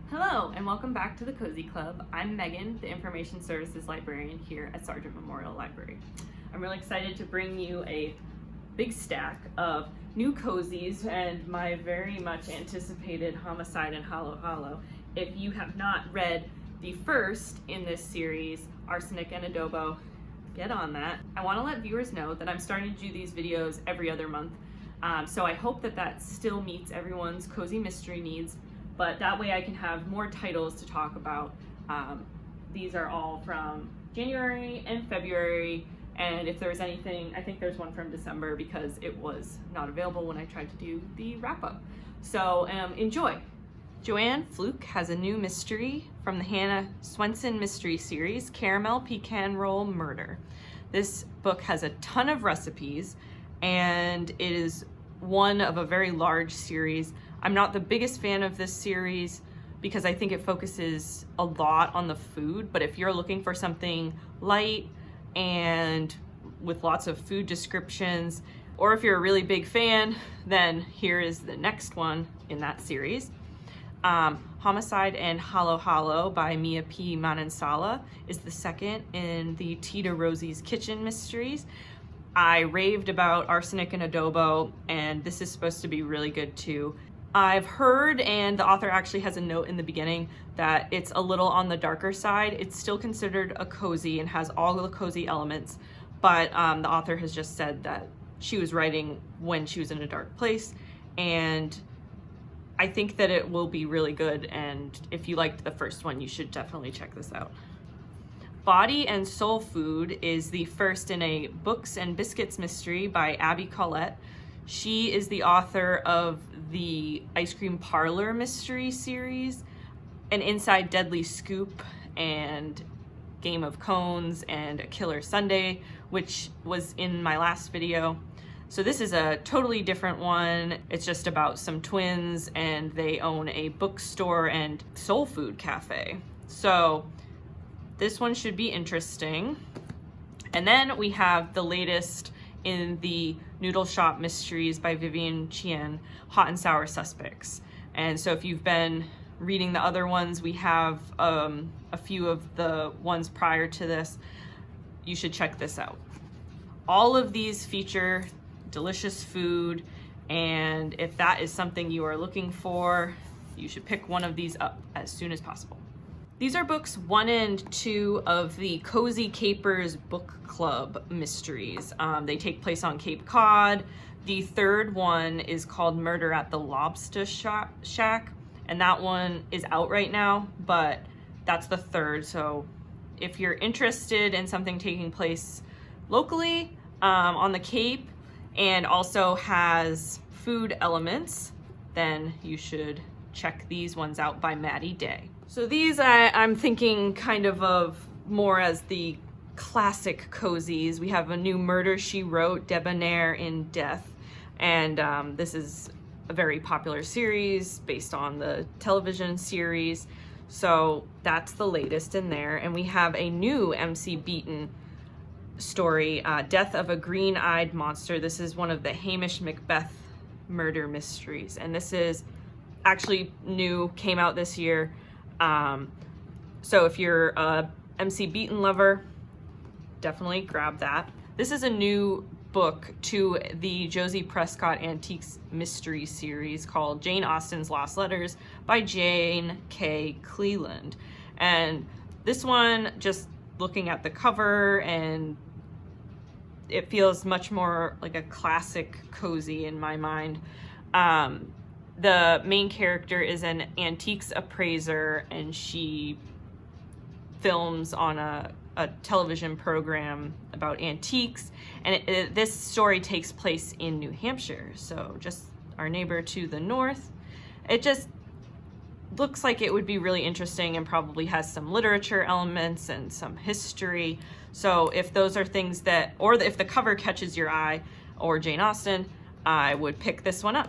Hello and welcome back to the Cozy Club. I'm Megan, the Information Services Librarian here at Sargent Memorial Library. I'm really excited to bring you a big stack of new cozies and my very much anticipated Homicide and Hollow Hollow. If you have not read the first in this series, Arsenic and Adobo, get on that. I want to let viewers know that I'm starting to do these videos every other month, so I hope that still meets everyone's cozy mystery needs. But that way I can have more titles to talk about. These are all from January and February, and if there's anything, I think there's one from December because it was not available when I tried to do the wrap-up. So enjoy. Joanne Fluke has a new mystery from the Hannah Swenson mystery series, Caramel Pecan Roll Murder. This book has a ton of recipes, and it is one of a very large series. I'm not the biggest fan of this series because I think it focuses a lot on the food, but if you're looking for something light and with lots of food descriptions, or if you're a really big fan, then here is the next one in that series. Homicide and Hollow Hollow by Mia P. Manansala is the second in the Tita Rosie's Kitchen mysteries. I raved about Arsenic and Adobo, and this is supposed to be really good too. I've heard, and the author actually has a note in the beginning, that it's a little on the darker side. It's still considered a cozy and has all the cozy elements, but the author has just said that she was writing when she was in a dark place, and I think that it will be really good, and if you liked the first one, you should definitely check this out. Body and Soul Food is the first in a Books and Biscuits mystery by Abby Collette. She is the author of the Ice Cream Parlor mystery series, an Inside Deadly Scoop, and Game of Cones, and A Killer Sunday, which was in my last video. So this is a totally different one. It's just about some twins, and they own a bookstore and soul food cafe. So this one should be interesting. And then we have the latest in the Noodle Shop Mysteries by Vivien, Chien, Hot and Sour Suspects. And so if you've been reading the other ones, we have a few of the ones prior to this. You should check this out. All of these feature delicious food, and if that is something you are looking for, you should pick one of these up as soon as possible. These are books 1 and 2 of the Cozy Capers Book Club mysteries. They take place on Cape Cod. The third one is called Murder at the Lobstah Shack, and that one is out right now, but that's the third. So if you're interested in something taking place locally on the Cape and also has food elements, then you should check these ones out by Maddie Day. So these I'm thinking kind of more as the classic cozies. We have a new Murder, She Wrote, Debonair in Death, and this is a very popular series based on the television series. So that's the latest in there. And we have a new MC Beaton story, Death of a Green-Eyed Monster. This is one of the Hamish Macbeth murder mysteries, and this is actually new, came out this year. So if you're a MC Beaton lover, definitely grab that. This is a new book to the Josie Prescott Antiques mystery series called Jane Austen's Lost Letters by Jane K. Cleland. And this one, just looking at the cover, and it feels much more like a classic cozy in my mind. The main character is an antiques appraiser, and she films on a television program about antiques, and this story takes place in New Hampshire, so just our neighbor to the north. It just looks like it would be really interesting and probably has some literature elements and some history. So if those are things that, or if the cover catches your eye, or Jane Austen, I would pick this one up.